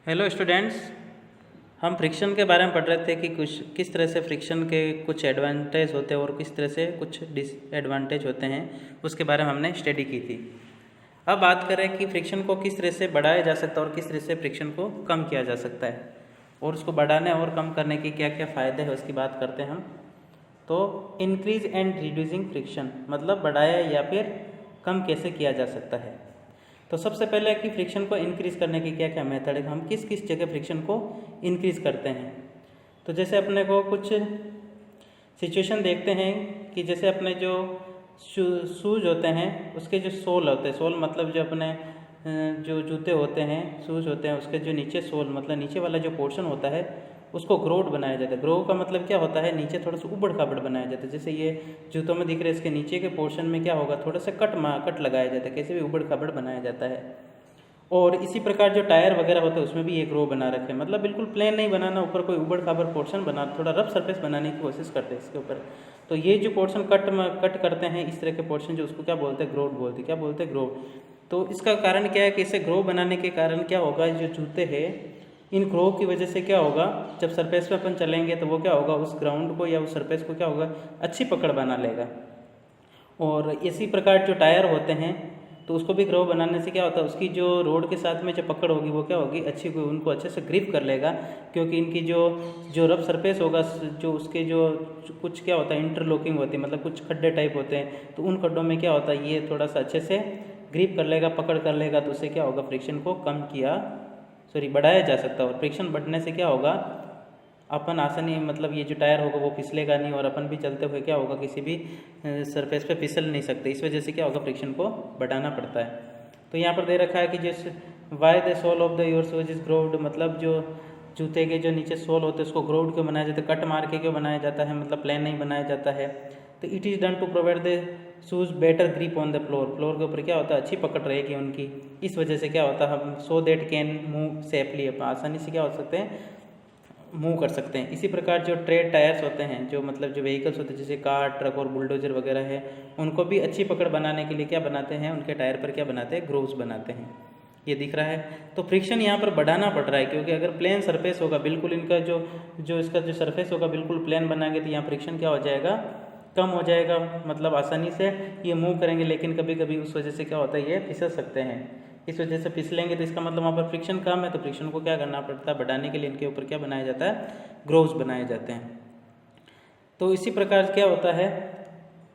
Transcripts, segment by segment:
Hello students. हम friction के बारे में पढ़ रहे थे कि किस तरह से फ्रिक्शन के कुछ एडवांटेज होते हैं और किस तरह से कुछ डिसएडवांटेज होते हैं, उसके बारे में हमने स्टडी की थी। अब बात करें कि फ्रिक्शन को किस तरह से बढ़ाया जा सकता है और किस तरह से फ्रिक्शन को कम किया जा सकता है और उसको बढ़ाने और कम करने के क्या क्या फ़ायदे हैं उसकी बात करते हैं हम। तो इंक्रीज एंड रिड्यूसिंग फ्रिक्शन मतलब बढ़ाया या फिर कम कैसे किया जा सकता है। तो सबसे पहले कि फ्रिक्शन को इंक्रीज़ करने की क्या क्या मेथड है, हम किस किस जगह फ्रिक्शन को इंक्रीज़ करते हैं। तो जैसे अपने को कुछ सिचुएशन देखते हैं कि जैसे अपने जो शूज़ होते हैं उसके जो सोल होते हैं, सोल मतलब जो अपने जो जूते होते हैं, शूज़ होते हैं, उसके जो नीचे सोल मतलब नीचे वाला जो पोर्शन होता है उसको ग्रोड बनाया जाता है। ग्रो का मतलब क्या होता है, नीचे थोड़ा सा उबड़ खाबड़ बनाया जाता है। जैसे ये जूतों में दिख रहे इसके नीचे के पोर्शन में क्या होगा, थोड़ा सा कट लगाया जाता है, कैसे भी उबड़ खाबड़ बनाया जाता है। और इसी प्रकार जो टायर वगैरह होते हैं उसमें भी ये ग्रो बना रखे हैं, मतलब बिल्कुल प्लेन नहीं बनाना, ऊपर कोई उबड़ खाबड़ पोर्शन बना, थोड़ा रफ सरफेस बनाने की कोशिश करते हैं इसके ऊपर। तो ये जो पोर्शन कट करते हैं इस तरह के पोर्शन, जो उसको क्या बोलते हैं, ग्रोड बोलते हैं। क्या बोलते हैं, ग्रो। तो इसका कारण क्या है कि इसे ग्रो बनाने के कारण क्या होगा, जो जूते हैं इन ग्रो की वजह से क्या होगा, जब सरफेस पे अपन चलेंगे तो वो क्या होगा, उस ग्राउंड को या उस सरफेस को क्या होगा, अच्छी पकड़ बना लेगा। और इसी प्रकार जो टायर होते हैं तो उसको भी ग्रो बनाने से क्या होता है, उसकी जो रोड के साथ में जो पकड़ होगी वो क्या होगी, अच्छी, उनको अच्छे से ग्रिप कर लेगा। क्योंकि इनकी जो रफ सरफेस होगा, जो उसके जो कुछ क्या होता है इंटरलॉकिंग होती है, मतलब कुछ खड्डे टाइप होते हैं, तो उन खड्डों में क्या होता है ये थोड़ा सा अच्छे से ग्रिप कर लेगा, पकड़ कर लेगा। तो उससे क्या होगा, फ्रिक्शन को बढ़ाया जा सकता है। और फ्रिक्शन बढ़ने से क्या होगा, अपन आसानी मतलब ये जो टायर होगा वो फिसलेगा नहीं और अपन भी चलते हुए क्या होगा, किसी भी सरफेस पे फिसल नहीं सकते। इस वजह से क्या होगा, फ्रिक्शन को बढ़ाना पड़ता है। तो यहाँ पर दे रखा है कि जिस why the sole of the your shoes is grooved, मतलब जो जूते के जो नीचे सोल होते हैं उसको ग्रोव्ड क्यों बनाया जाता है, कट मार के क्यों बनाया जाता है, मतलब प्लेन नहीं बनाया जाता है। तो it is done to provide the shoes better grip on the floor के ऊपर क्या होता है, अच्छी पकड़ रहेगी उनकी। इस वजह से क्या होता है, हम so that can move safely, अपन आसानी से क्या हो सकते हैं, मूव कर सकते हैं। इसी प्रकार जो ट्रेड टायर्स होते हैं, जो मतलब जो व्हीकल्स होते हैं जैसे कार, ट्रक और बुलडोजर वगैरह है, उनको भी अच्छी पकड़ बनाने के लिए क्या बनाते हैं, उनके टायर पर क्या बनाते हैं, ग्रोव्स बनाते हैं। ये दिख रहा है। तो फ्रिक्शन यहाँ पर बढ़ाना पड़ रहा है, क्योंकि अगर प्लेन सरफेस होगा, बिल्कुल इनका जो इसका जो सरफेस होगा बिल्कुल प्लेन बनाएंगे तो यहाँ फ्रिक्शन क्या हो जाएगा, कम हो जाएगा, मतलब आसानी से ये मूव करेंगे। लेकिन कभी कभी उस वजह से क्या होता है, ये फिसल सकते हैं। इस वजह से फिसलेंगे तो इसका मतलब वहाँ पर फ्रिक्शन कम है, तो फ्रिक्शन को क्या करना पड़ता है, बढ़ाने के लिए इनके ऊपर क्या बनाया जाता है, ग्रोव्स बनाए जाते हैं। तो इसी प्रकार क्या होता है,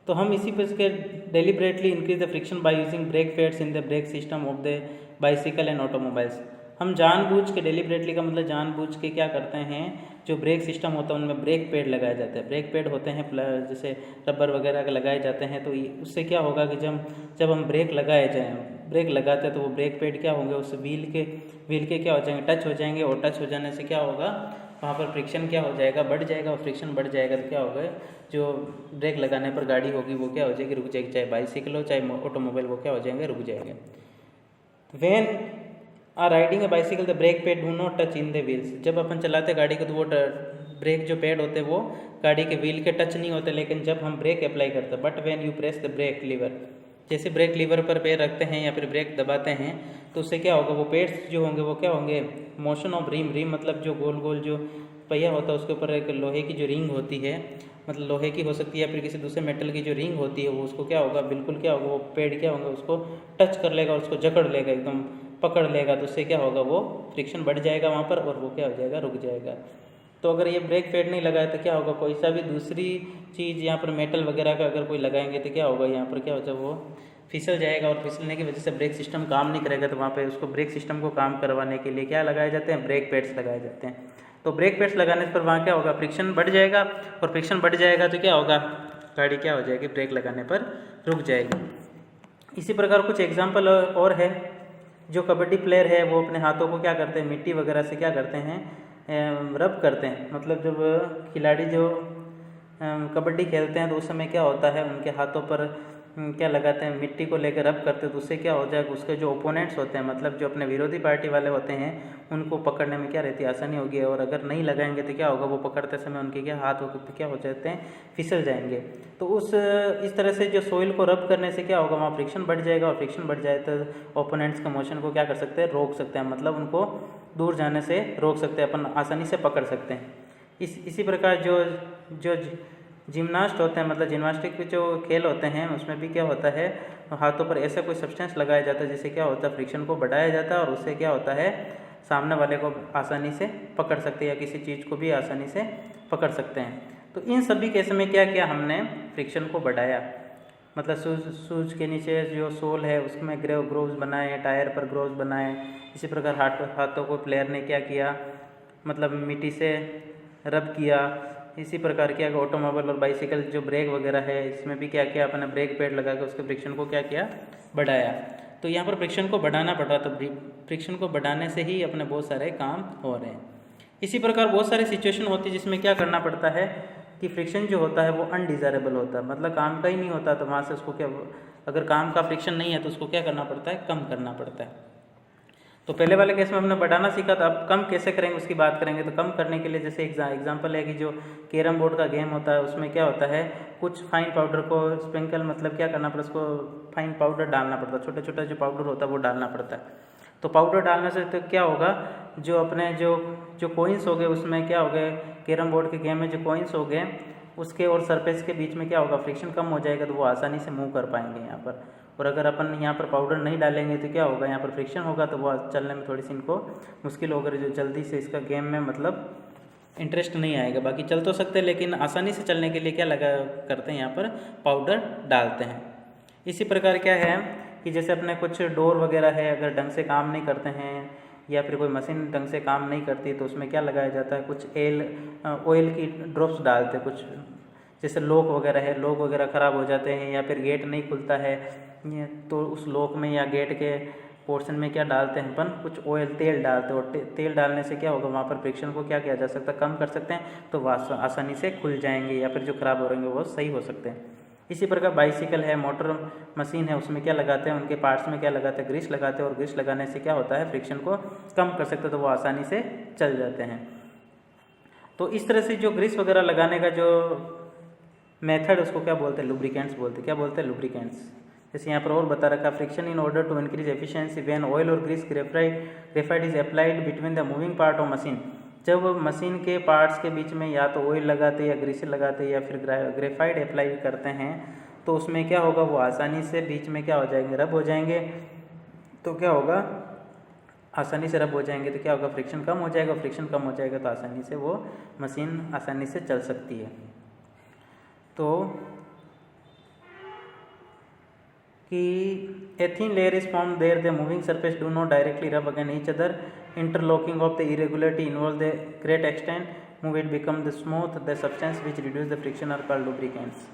तो हम इसी पर के deliberately increase the friction by using brake pads in the brake system of the bicycle and automobiles. हम जानबूझ के, डेलिबरेटली का मतलब जानबूझ के क्या करते हैं, जो ब्रेक सिस्टम होता है उनमें ब्रेक पैड लगाए जाते हैं। ब्रेक पैड होते हैं जैसे रबर वगैरह के लगाए जाते हैं। तो उससे क्या होगा कि जब हम ब्रेक लगाते हैं तो वो ब्रेक पैड क्या होंगे, उस व्हील के क्या हो जाएंगे, टच हो जाएंगे। और टच हो जाने से क्या होगा, वहाँ पर फ्रिक्शन क्या हो जाएगा, बढ़ जाएगा। और फ्रिक्शन बढ़ जाएगा तो क्या होगा, जो ब्रेक लगाने पर गाड़ी होगी वो क्या हो जाएगी, रुक जाएगी। चाहे बाइसिकल हो चाहे ऑटोमोबाइल, वो क्या हो जाएंगे, रुक जाएंगे। When are riding a bicycle the brake pad do not touch in the wheels. जब अपन चलाते हैं गाड़ी को तो वो ब्रेक जो पैड होते हैं वो गाड़ी के व्हील के टच नहीं होते, लेकिन जब हम ब्रेक अप्लाई करते हैं, but when you press the brake lever, जैसे ब्रेक लीवर पर पैर रखते हैं या फिर ब्रेक दबाते हैं तो उससे क्या होगा, वो पैड्स जो होंगे वो क्या होंगे, मोशन ऑफ रिम मतलब जो गोल गोल जो पहिया होता है उसके ऊपर एक लोहे की जो रिंग होती है, मतलब लोहे की हो सकती है या फिर किसी दूसरे मेटल की जो रिंग होती है, वो उसको क्या होगा, बिल्कुल क्या होगा, वो पैड क्या होगा, उसको टच कर लेगा, उसको जकड़ लेगा, एकदम पकड़ लेगा। तो उससे क्या होगा, वो फ्रिक्शन बढ़ जाएगा वहाँ पर और वो क्या हो जाएगा, रुक जाएगा। तो अगर ये ब्रेक पैड नहीं लगाया तो क्या होगा, कोई सा भी दूसरी चीज़ यहाँ पर मेटल वगैरह का अगर कोई लगाएंगे तो क्या होगा, यहाँ पर क्या हो जाए, वो फिसल जाएगा। और फिसलने की वजह से ब्रेक सिस्टम काम नहीं करेगा। तो वहाँ पे उसको ब्रेक सिस्टम को काम करवाने के लिए क्या लगाए जाते हैं, ब्रेक पैड्स लगाए जाते हैं। तो ब्रेक पैड्स लगाने पर वहाँ क्या होगा, फ्रिक्शन बढ़ जाएगा। और फ्रिक्शन बढ़ जाएगा तो क्या होगा, गाड़ी क्या हो जाएगी, ब्रेक लगाने पर रुक जाएगी। इसी प्रकार कुछ एग्जाम्पल और है। जो कबड्डी प्लेयर है वो अपने हाथों को क्या करते हैं, मिट्टी वगैरह से क्या करते हैं, रब करते हैं। मतलब जब खिलाड़ी जो कबड्डी खेलते हैं तो उस समय क्या होता है, उनके हाथों पर क्या लगाते हैं, मिट्टी को लेकर रब करते हैं, तो उससे क्या हो जाएगा, उसके जो ओपोनेंट्स होते हैं, मतलब जो अपने विरोधी पार्टी वाले होते हैं, उनको पकड़ने में क्या रहती है, आसानी होगी। और अगर नहीं लगाएंगे तो क्या होगा, वो पकड़ते समय उनके क्या हाथ क्या हो जाते हैं, फिसल जाएंगे। तो इस तरह से जो सोइल को रब करने से क्या होगा, वहाँ फ्रिक्शन बढ़ जाएगा, और फ्रिक्शन बढ़ जाए तो ओपोनेंट्स के मोशन को क्या कर सकते हैं, रोक सकते हैं, मतलब उनको दूर जाने से रोक सकते हैं, अपन आसानी से पकड़ सकते हैं। इसी प्रकार जो जिम्नास्ट होते हैं, मतलब जिम्नास्टिक के जो खेल होते हैं, उसमें भी क्या होता है, हाथों पर ऐसा कोई सब्सटेंस लगाया जाता है जिससे क्या होता है, फ्रिक्शन को बढ़ाया जाता है, और उससे क्या होता है, सामने वाले को आसानी से पकड़ सकते हैं, या किसी चीज़ को भी आसानी से पकड़ सकते हैं। तो इन सभी केस में क्या किया हमने, फ्रिक्शन को बढ़ाया, मतलब शूज के नीचे जो सोल है उसमें ग्रोव्स बनाए, टायर पर ग्रोव्स बनाए। इसी प्रकार हाथों को प्लेयर ने क्या किया, मतलब मिट्टी से रब किया। इसी प्रकार क्या ऑटोमोबाइल और बाइसिकल जो ब्रेक वगैरह है, इसमें भी क्या किया, अपने ब्रेक पैड लगा के उसके फ्रिक्शन को क्या किया, बढ़ाया। तो यहाँ पर फ्रिक्शन को बढ़ाना पड़ रहा, तो फ्रिक्शन को बढ़ाने से ही अपने बहुत सारे काम हो रहे हैं। इसी प्रकार बहुत सारी सिचुएशन होती है जिसमें क्या करना पड़ता है कि फ्रिक्शन जो होता है वो अनडिज़ायरेबल होता है, मतलब काम का ही नहीं होता, तो वहाँ से उसको क्या, अगर काम का फ्रिक्शन नहीं है तो उसको क्या करना पड़ता है, कम करना पड़ता है। तो पहले वाले केस में हमने बढ़ाना सीखा था, अब कम कैसे करेंगे उसकी बात करेंगे। तो कम करने के लिए जैसे एग्जांपल है कि जो कैरम बोर्ड का गेम होता है, उसमें क्या होता है, कुछ फाइन पाउडर को स्प्रिंकल, मतलब क्या करना पड़ता है, उसको फाइन पाउडर डालना पड़ता है, छोटा छोटा जो पाउडर होता है वो डालना पड़ता है। तो पाउडर डालने से तो क्या होगा, जो अपने जो कोइंस हो गए उसमें क्या हो गए, कैरम बोर्ड के गेम में जो कोइंस हो गए उसके और सरफेस के बीच में क्या होगा, फ्रिक्शन कम हो जाएगा, तो वो आसानी से मूव कर पाएंगे यहाँ पर। और अगर अपन यहाँ पर पाउडर नहीं डालेंगे तो क्या होगा, यहाँ पर फ्रिक्शन होगा, तो वो चलने में थोड़ी सी इनको मुश्किल होगा, जो जल्दी से इसका गेम में मतलब इंटरेस्ट नहीं आएगा। बाकी चल तो सकते हैं, लेकिन आसानी से चलने के लिए क्या करते हैं, यहाँ पर पाउडर डालते हैं। इसी प्रकार क्या है कि जैसे अपने कुछ डोर वगैरह है, अगर ढंग से काम नहीं करते हैं, या फिर कोई मशीन ढंग से काम नहीं करती, तो उसमें क्या लगाया जाता है, कुछ ऑयल की ड्रॉप्स डालते हैं। कुछ जैसे लॉक वगैरह है, लॉक वगैरह ख़राब हो जाते हैं, या फिर गेट नहीं खुलता है, तो उस लॉक में या गेट के पोर्शन में क्या डालते हैं अपन, कुछ ऑयल, तेल डालते हैं। और तेल डालने से क्या होगा, वहाँ पर फ्रिक्शन को क्या किया जा सकता है, कम कर सकते हैं, तो वह आसानी से खुल जाएंगे, या फिर जो ख़राब हो रहेंगे वो सही हो सकते हैं। इसी प्रकार बाइसिकल है, मोटर मशीन है, उसमें क्या लगाते हैं, उनके पार्ट्स में क्या लगाते हैं, ग्रीस लगाते हैं, और ग्रीस लगाने से क्या होता है, फ्रिक्शन को कम कर सकते हैं, तो वो आसानी से चल जाते हैं। तो इस तरह से जो ग्रीस वगैरह लगाने का जो मेथड, उसको क्या बोलते हैं, लुब्रिकेंट्स बोलते हैं। क्या बोलते हैं, लुब्रिकेंट्स। जैसे यहाँ पर और बता रखा, friction in order to increase efficiency when oil और grease graphite is applied between the moving part of machine. जब मशीन के पार्ट्स के बीच में या तो ऑयल लगाते, या ग्रीस लगाते, या फिर ग्रेफाइट अप्लाई करते हैं, तो उसमें क्या होगा, वो आसानी से बीच में क्या हो जाएंगे, रब हो जाएंगे। तो क्या होगा, आसानी से रब हो जाएंगे तो क्या होगा, फ्रिक्शन कम हो जाएगा। फ्रिक्शन कम हो जाएगा तो आसानी से वो मशीन आसानी से चल सकती है। तो कि a thin layer is formed there, the moving surface do not directly rub against each other. Interlocking of the irregularity involves the great extent, move it become the smooth, the substance which reduce the friction are called lubricants.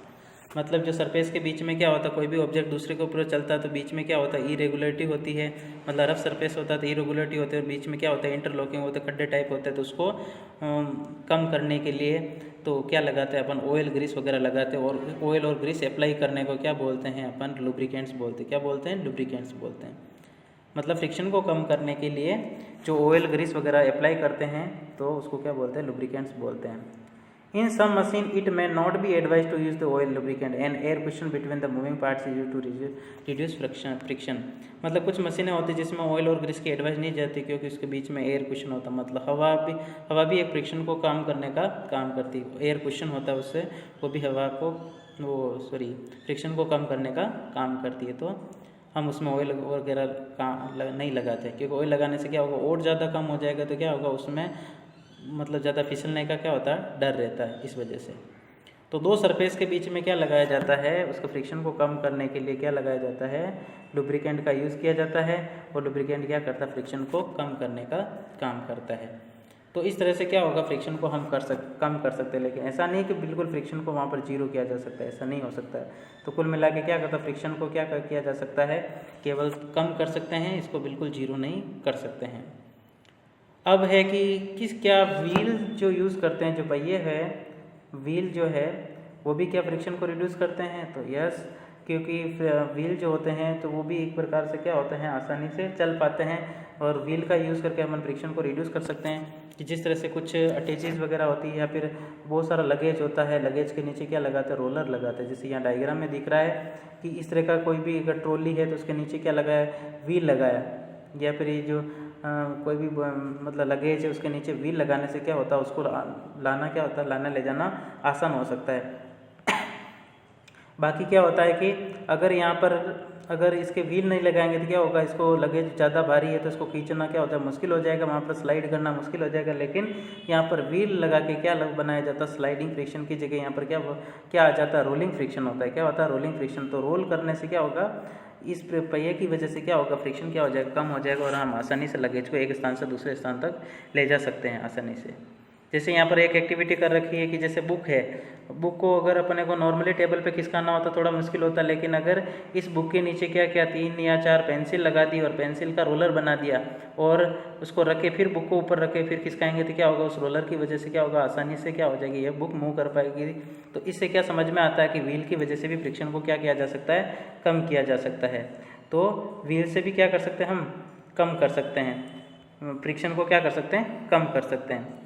मतलब जो surface के बीच में क्या होता है, कोई भी ऑब्जेक्ट दूसरे के ऊपर चलता है तो बीच में क्या होता है, इरेगुलरिटी होती है, मतलब रफ सरफेस होता है तो इरेगुलरिटी होती है, और बीच में क्या होता है, इंटरलॉकिंग होता है, खड्डे टाइप होते हैं। तो उसको कम करने के लिए तो क्या लगाते हैं अपन, ऑयल ग्रीस वगैरह लगाते हैं। और ऑयल और ग्रीस अप्लाई करने को क्या बोलते हैं अपन, लुब्रिकेंट्स बोलते हैं। क्या बोलते हैं, लुब्रिकेंट्स बोलते हैं। मतलब फ्रिक्शन को कम करने के लिए जो ऑयल ग्रीस वगैरह अप्लाई करते हैं तो उसको क्या बोलते हैं, लुब्रिकेंट्स बोलते हैं। In some machine, it may not be advised to use the oil lubricant, and air cushion between the moving parts is used to reduce friction. मतलब कुछ मशीनें होती है जिसमें ऑयल और ग्रीस की एडवाइस नहीं जाती, क्योंकि उसके बीच में एयर कुशन होता है। मतलब हवा भी एक फ्रिक्शन को कम करने का काम करती है। एयर कुशन होता है, उससे वो भी हवा को फ्रिक्शन को कम करने का काम करती है। तो हम उसमें ऑयल वगैरह नहीं लगाते, क्योंकि ऑयल लगाने से क्या होगा, और ज़्यादा कम हो जाएगा तो क्या होगा, उसमें मतलब ज़्यादा फिसलने का क्या होता है, डर रहता है, इस वजह से। तो दो सरफेस के बीच में क्या लगाया जाता है, उसका फ्रिक्शन को कम करने के लिए क्या लगाया जाता है, लुब्रिकेंट का यूज़ किया जाता है। और लुब्रिकेंट क्या करता है, फ्रिक्शन को कम करने का काम करता है। तो इस तरह से क्या होगा, फ्रिक्शन को हम कम कर सकते हैं। लेकिन ऐसा नहीं कि बिल्कुल फ्रिक्शन को वहाँ पर जीरो किया जा सकता है, ऐसा नहीं हो सकता है। तो कुल मिला के क्या करता है, फ्रिक्शन को क्या किया जा सकता है, केवल कम कर सकते हैं, इसको बिल्कुल जीरो नहीं कर सकते हैं। अब है कि क्या व्हील जो यूज़ करते हैं, जो पहिए है, व्हील जो है वो भी क्या फ्रिक्शन को रिड्यूस करते हैं। तो यस, क्योंकि व्हील जो होते हैं तो वो भी एक प्रकार से क्या होते हैं, आसानी से चल पाते हैं। और व्हील का यूज़ करके हम फ्रिक्शन को रिड्यूस कर सकते हैं कि जिस तरह से कुछ अटैचेज वगैरह होती है या फिर बहुत सारा लगेज होता है, लगेज के नीचे क्या लगाते हैं, रोलर लगाते हैं। जैसे यहाँ डायग्राम में दिख रहा है कि इस तरह का कोई भी अगर ट्रॉली है तो उसके नीचे क्या लगाया, व्हील लगाया, या फिर ये जो कोई भी मतलब लगेज है उसके नीचे व्हील लगाने से क्या होता है, उसको लाना क्या होता है, लाना ले जाना आसान हो सकता है। बाकी क्या होता है कि अगर यहाँ पर अगर इसके व्हील नहीं लगाएंगे तो क्या होगा, इसको लगेज ज़्यादा भारी है तो इसको खींचना क्या होता है, मुश्किल हो जाएगा, वहाँ पर स्लाइड करना मुश्किल हो जाएगा। लेकिन यहाँ पर व्हील लगा के क्या बनाया जाता है, स्लाइडिंग फ्रिक्शन की जगह यहाँ पर क्या आ जाता है, रोलिंग फ्रिक्शन होता है। क्या होता है, रोलिंग फ्रिक्शन। तो रोल करने से क्या होगा, इस पहिए की वजह से क्या होगा, फ्रिक्शन क्या हो जाएगा, कम हो जाएगा और हम आसानी से लगेज को एक स्थान से दूसरे स्थान तक ले जा सकते हैं आसानी से। जैसे यहाँ पर एक एक्टिविटी कर रखी है कि जैसे बुक है, बुक को अगर अपने को नॉर्मली टेबल पे खिसकाना होता थोड़ा मुश्किल होता, लेकिन अगर इस बुक के नीचे क्या क्या 3 या 4 पेंसिल लगा दी और पेंसिल का रोलर बना दिया और उसको रखे, फिर बुक को ऊपर रखे, फिर खिसकाएंगे तो क्या होगा, उस रोलर की वजह से क्या होगा, आसानी से क्या हो जाएगी, ये बुक मूव कर पाएगी। तो इससे क्या समझ में आता है कि व्हील की वजह से भी फ्रिक्शन को क्या किया जा सकता है, कम किया जा सकता है। तो व्हील से भी क्या कर सकते हैं, हम कम कर सकते हैं फ्रिक्शन को, क्या कर सकते हैं, कम कर सकते हैं।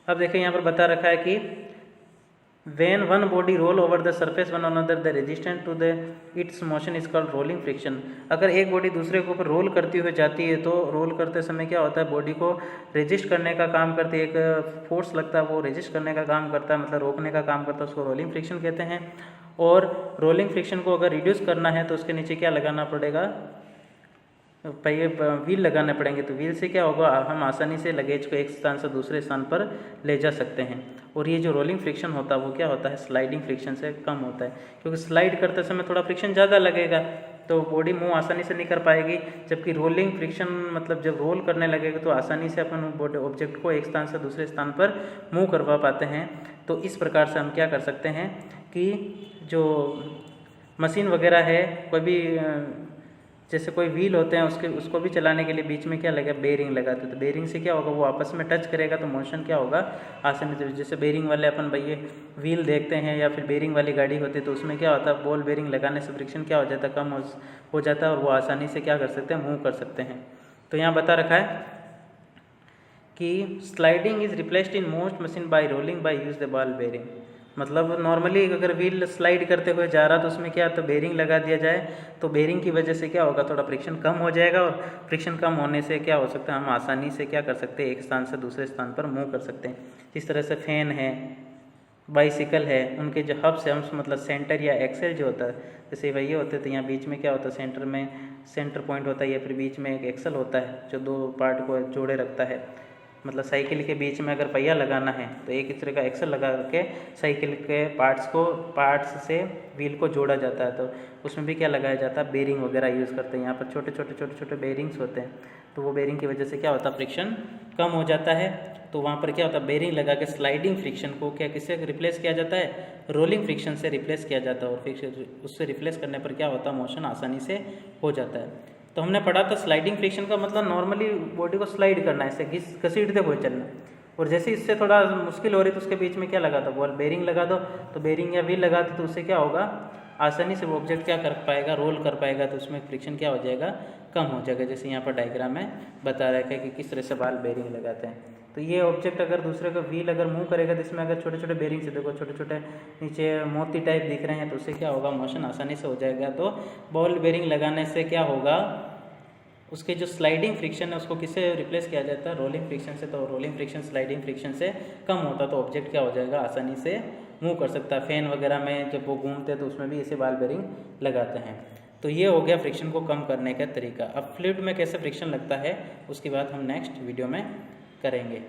अब देखिए यहाँ पर बता रखा है कि when one body roll over the surface one another the resistance to the its motion is called rolling friction। अगर एक बॉडी दूसरे के ऊपर रोल करती हुई जाती है तो रोल करते समय क्या होता है, बॉडी को रेजिस्ट करने का काम करती है, एक फोर्स लगता है, वो रेजिस्ट करने का काम करता है, मतलब रोकने का काम करता है, उसको रोलिंग फ्रिक्शन कहते हैं। और रोलिंग फ्रिक्शन को अगर रिड्यूस करना है तो उसके नीचे क्या लगाना पड़ेगा, पहिए व्हील लगाने पड़ेंगे। तो व्हील से क्या होगा, हम आसानी से लगेज को एक स्थान से दूसरे स्थान पर ले जा सकते हैं। और ये जो रोलिंग फ्रिक्शन होता है वो क्या होता है, स्लाइडिंग फ्रिक्शन से कम होता है, क्योंकि स्लाइड करते समय थोड़ा फ्रिक्शन ज़्यादा लगेगा तो बॉडी मूव आसानी से नहीं कर पाएगी। जबकि रोलिंग फ्रिक्शन मतलब जब रोल करने लगेगा तो आसानी से अपन बॉडी ऑब्जेक्ट को एक स्थान से दूसरे स्थान पर मूव करवा पाते हैं। तो इस प्रकार से हम क्या कर सकते हैं कि जो मशीन वगैरह है, कोई भी जैसे कोई व्हील होते हैं उसको भी चलाने के लिए बीच में क्या लगा, बेरिंग लगाते हैं। तो बेरिंग से क्या होगा, वो आपस में टच करेगा तो मोशन क्या होगा, आसानी से। जैसे बेरिंग वाले अपन भैया व्हील देखते हैं या फिर बेरिंग वाली गाड़ी होती है तो उसमें क्या होता है, बॉल बेरिंग लगाने से फ्रिक्शन क्या हो जाता है, कम हो जाता है और वो आसानी से क्या कर सकते हैं, मूव कर सकते हैं। तो यहाँ बता रखा है कि sliding is replaced in most machine by rolling by use the ball bearing. मतलब नॉर्मली अगर व्हील स्लाइड करते हुए जा रहा तो उसमें क्या, तो बेरिंग लगा दिया जाए तो बेरिंग की वजह से क्या होगा, थोड़ा फ्रिक्शन कम हो जाएगा और फ्रिक्शन कम होने से क्या हो सकता है, हम आसानी से क्या कर सकते हैं, एक स्थान से दूसरे स्थान पर मूव कर सकते हैं। जिस तरह से फैन है, बाइसिकल है, उनके जो हब्स है, मतलब सेंटर या एक्सेल जो होता है, जैसे वही होते हैं तो यहाँ बीच में क्या होता है, सेंटर में सेंटर पॉइंट होता है या फिर बीच में एक एक्सेल होता है जो 2 पार्ट को जोड़े रखता है। मतलब साइकिल के बीच में अगर पहिया लगाना है तो एक इस तरह का एक्सल लगा के साइकिल के पार्ट्स से व्हील को जोड़ा जाता है। तो उसमें भी क्या लगाया जाता है, बेरिंग वगैरह यूज़ करते हैं। यहाँ पर छोटे छोटे बेरिंग्स होते हैं तो वो बेरिंग की वजह से क्या होता है, फ्रिक्शन कम हो जाता है। तो वहाँ पर क्या होता है, बेरिंग लगा के स्लाइडिंग फ्रिक्शन को क्या किससे रिप्लेस किया जाता है, रोलिंग फ्रिक्शन से रिप्लेस किया जाता है। और फिर उससे रिप्लेस करने पर क्या होता है, मोशन आसानी से हो जाता है। तो हमने पढ़ा था स्लाइडिंग फ्रिक्शन का मतलब नॉर्मली बॉडी को स्लाइड करना है, ऐसे घसीटते हुए चलना। और जैसे इससे थोड़ा मुश्किल हो रही तो उसके बीच में क्या लगा दो, बॉल बेरिंग लगा दो, तो बेरिंग या व्हील लगा दो तो उससे क्या होगा, आसानी से वो ऑब्जेक्ट क्या कर पाएगा, रोल कर पाएगा। तो उसमें फ्रिक्शन क्या हो जाएगा, कम हो जाएगा। जैसे यहाँ पर डायग्राम में बता रखा है कि किस तरह से बॉल बेरिंग लगाते हैं। तो ये ऑब्जेक्ट अगर दूसरे का व्हील अगर मूव करेगा तो इसमें अगर छोटे छोटे बेरिंग से देखो, छोटे छोटे नीचे मोती टाइप दिख रहे हैं तो उससे क्या होगा, मोशन आसानी से हो जाएगा। तो बॉल बेरिंग लगाने से क्या होगा, उसके जो स्लाइडिंग फ्रिक्शन है उसको किससे रिप्लेस किया जाता है, रोलिंग फ्रिक्शन से। तो रोलिंग फ्रिक्शन स्लाइडिंग फ्रिक्शन से कम होता तो ऑब्जेक्ट क्या हो जाएगा, आसानी से मूव कर सकता है। फैन वगैरह में जब वो घूमते हैं तो उसमें भी ऐसे बॉल बेरिंग लगाते हैं। तो ये हो गया फ्रिक्शन को कम करने का तरीका। अब फ्लूइड में कैसे फ्रिक्शन लगता है उसकी बात हम नेक्स्ट वीडियो में करेंगे।